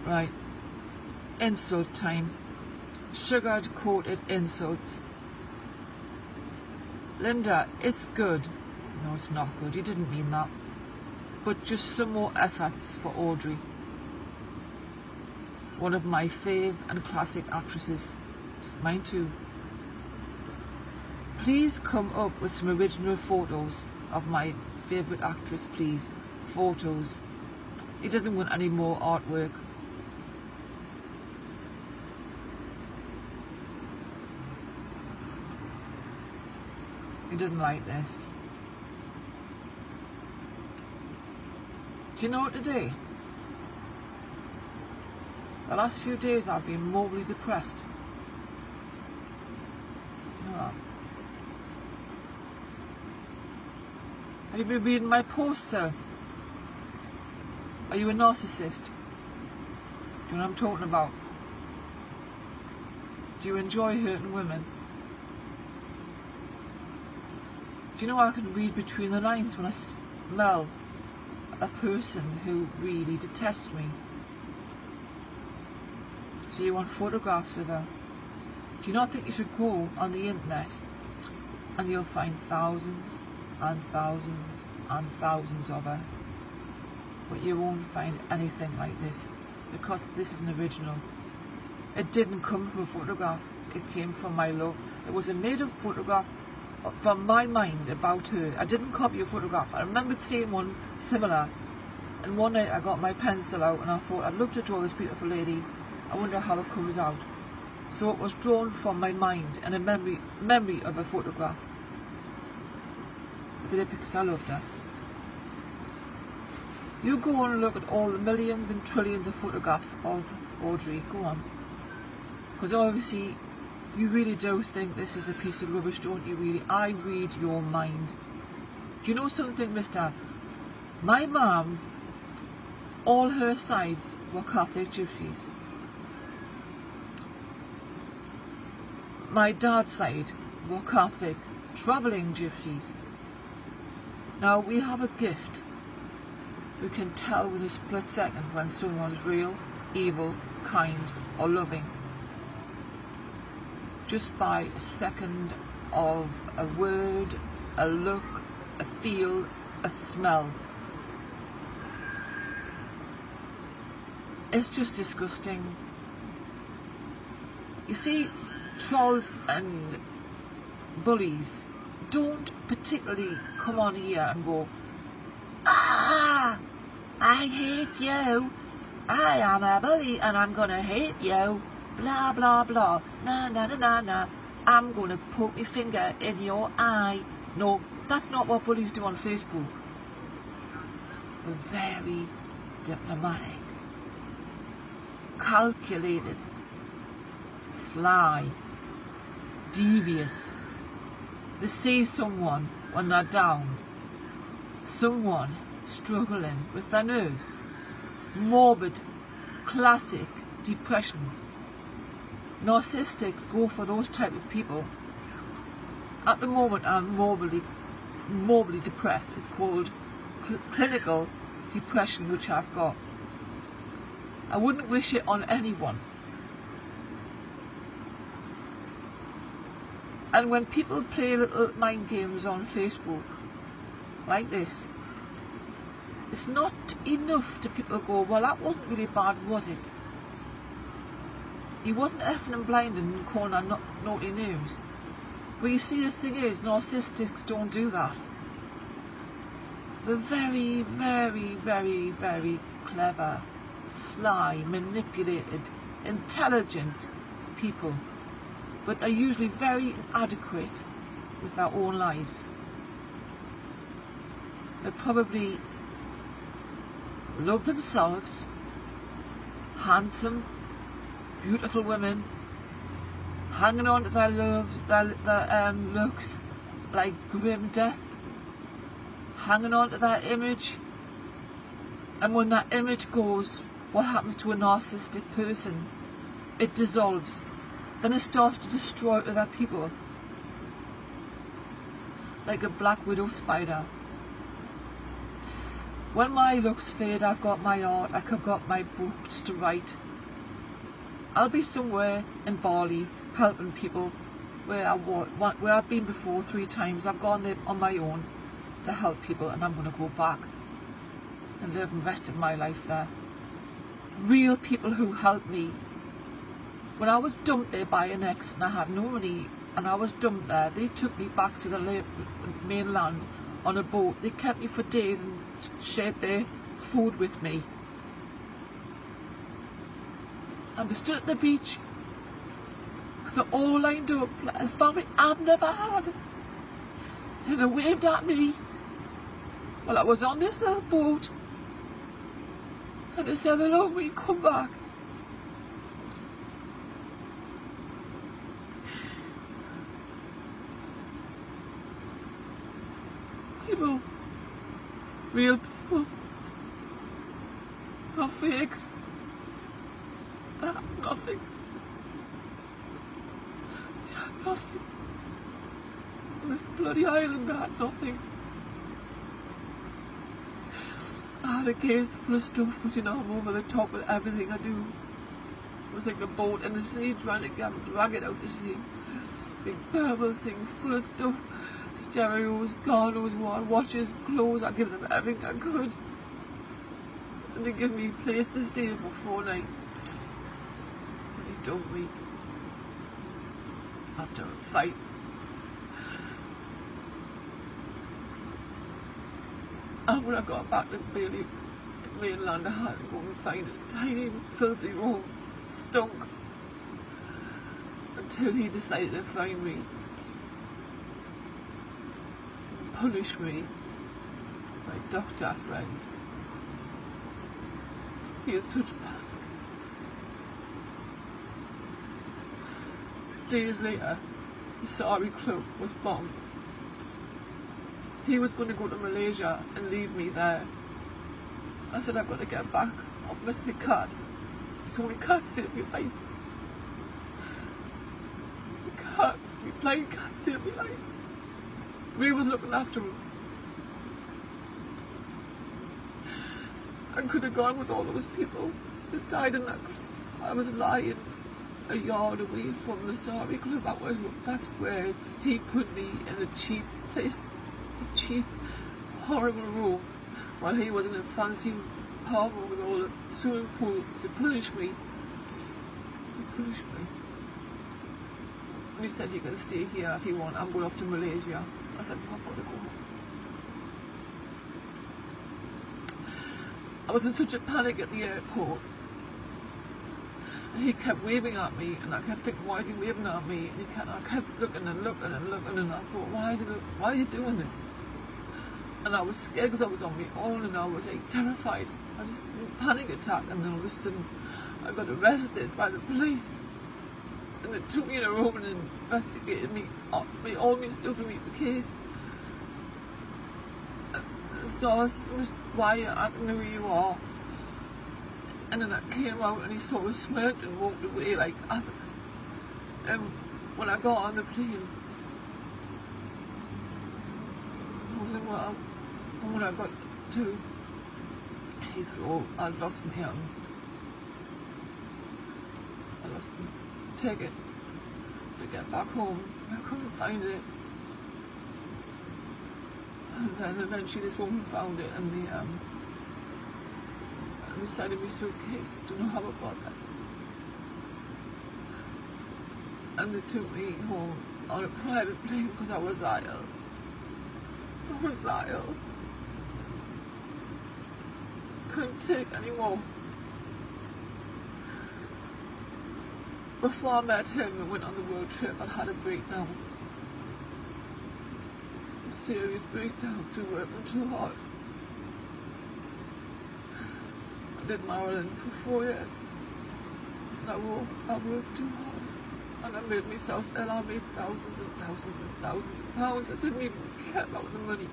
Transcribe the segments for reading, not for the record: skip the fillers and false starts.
Right, insult time. Sugared coated insults. Linda, it's good. No, it's not good. You didn't mean that. But just some more efforts for Audrey. One of my fave and classic actresses. Mine too. Please come up with some original photos of my favourite actress, please. Photos. He doesn't want any more artwork. He doesn't like this. Do you know what today? The last few days I've been morbidly depressed. You know that? Have you been reading my posts, sir? Are you a narcissist? Do you know what I'm talking about? Do you enjoy hurting women? Do you know I can read between the lines when I smell a person who really detests me? So you want photographs of her? Do you not think you should go on the internet and you'll find thousands and thousands and thousands of her? But you won't find anything like this, because this is an original. It didn't come from a photograph, it came from my love. It was a made-up photograph from my mind about her. I didn't copy a photograph. I remembered seeing one similar, and one night I got my pencil out and I thought, I'd love to draw this beautiful lady. I wonder how it comes out. So it was drawn from my mind and a memory of a photograph. I did it because I loved her. You go and look at all the millions and trillions of photographs of Audrey. Go on. Because obviously you really do think this is a piece of rubbish, don't you really? I read your mind. Do you know something, mister? My mum, all her sides were Catholic gypsies. My dad's side were Catholic travelling gypsies. Now we have a gift. We can tell with a split second when someone's real, evil, kind or loving. Just by a second of a word, a look, a feel, a smell. It's just disgusting. You see, trolls and bullies don't particularly come on here and go, ah, I hate you, I am a bully and I'm gonna hate you, blah blah blah, na na na na na, I'm gonna poke my finger in your eye. No, that's not what bullies do on Facebook. They're very diplomatic, calculated, sly, devious. They see someone when they're down, someone struggling with their nerves, morbid, classic depression. Narcissists go for those type of people. At the moment I'm morbidly depressed. It's called clinical depression, which I've got. I wouldn't wish it on anyone. And when people play little mind games on Facebook like this, it's not enough to people go, well, that wasn't really bad, was it? He wasn't effing and blinding and calling her naughty names. But you see, the thing is, narcissists don't do that. They're very, very, very, very clever, sly, manipulated, intelligent people. But they're usually very inadequate with their own lives. They probably love themselves, handsome, beautiful women, hanging on to their looks like grim death, hanging on to their image, and when that image goes, what happens to a narcissistic person? It dissolves. Then it starts to destroy other people, like a black widow spider. When my looks fade, I've got my art, like I've got my books to write. I'll be somewhere in Bali helping people where I've been before 3 times. I've gone there on my own to help people, and I'm going to go back and live the rest of my life there. Real people who helped me. When I was dumped there by an ex and I had no money and I was dumped there, they took me back to the mainland on a boat. They kept me for days and shared their food with me. And they stood at the beach. They're all lined up, like a family I've never had. And they waved at me while I was on this little boat. And they said they love me, come back. People, real people, not fakes. They had nothing. They had nothing. On this bloody island, they had nothing. I had a case full of stuff because, you know, I'm over the top with everything I do. It was like a boat in the sea trying to drag it out to sea. Big purple thing full of stuff. Stereos, God knows what, watches, clothes. I give them everything I could. And they give me a place to stay for 4 nights. And they dumped me after a fight. And when I got back to Bailey, mainland, I had to go and find a tiny, filthy room, stunk, until he decided to find me, and punish me, my doctor friend. He had such panic. Days later, the Sari Club was bombed. He was going to go to Malaysia and leave me there. I said, I've got to get back. I'll miss my cat. So we can't save my life. My blind cat saved my life. Ray was looking after him. I could have gone with all those people that died in that club. I was lying a yard away from the Sari Club. That's where he put me in a cheap place. A cheap, horrible room while he was in a fancy pub with all the swimming pool to punish me. He punished me. And he said, you can stay here if you want. I'm going off to Malaysia. I said, no, I've got to go home. I was in such a panic at the airport. And he kept waving at me, and I kept thinking, why is he waving at me? And I kept looking and looking and looking, and I thought, why are you doing this? And I was scared because I was on my own, and I was like terrified. I just had a panic attack, and then all of a sudden I got arrested by the police. And they took me in a room and investigated me, all my stuff in the case. And so I was, why are you acting the way you are? And then I came out and he sort of smirked and walked away like, when I got on the plane, I wasn't well. And when I got to Heathrow, I lost my ticket to get back home. I couldn't find it. And then eventually this woman found it, and the side of my suitcase. I don't know how I got that. And they took me home on a private plane because I was that ill. I was that ill. I couldn't take any more. Before I met him and went on the world trip, I had a breakdown. A serious breakdown through working too hard. I did Maryland for 4 years. And I worked too hard. And I made myself ill. I made thousands and thousands and thousands of pounds. I didn't even care about the money.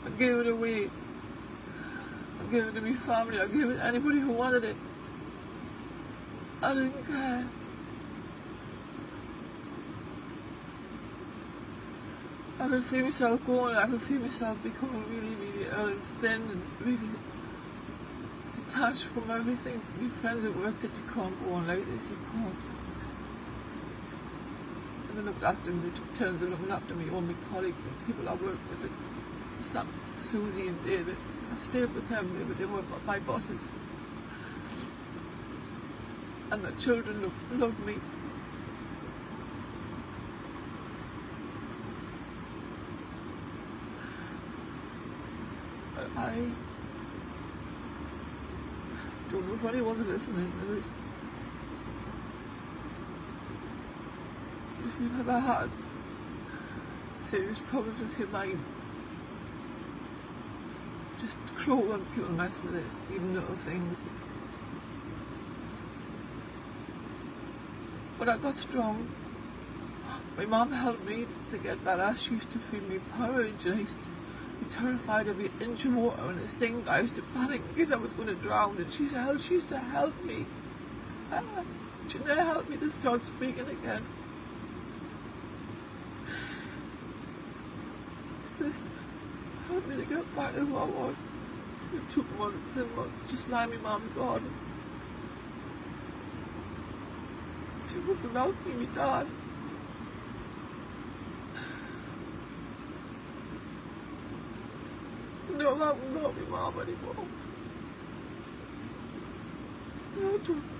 I gave it away. I gave it to my family. I gave it to anybody who wanted it. I didn't care. I could feel myself going, I could feel myself becoming really, really ill and thin and really detached from everything. My friends at work said, you can't go on like this, you can't. And they looked after me, they took turns of looking after me, all my colleagues and people I worked with, Sam, Susie and David. I stayed with them, they were my bosses. And the children loved me. But I don't know if anyone's listening to this. If you've ever had serious problems with your mind, just cruel when people mess with it, even little things. But I got strong. My mum helped me to get better. She used to feed me porridge and I used to be terrified of every inch of water in the sink. I used to panic because I was going to drown, and she used to help me. She never helped me to start speaking again. Sister helped me to get back to who I was. It took months and months, just like my mum's garden. Two of them helped me, my dad. No, I haven't got my mum anymore. I don't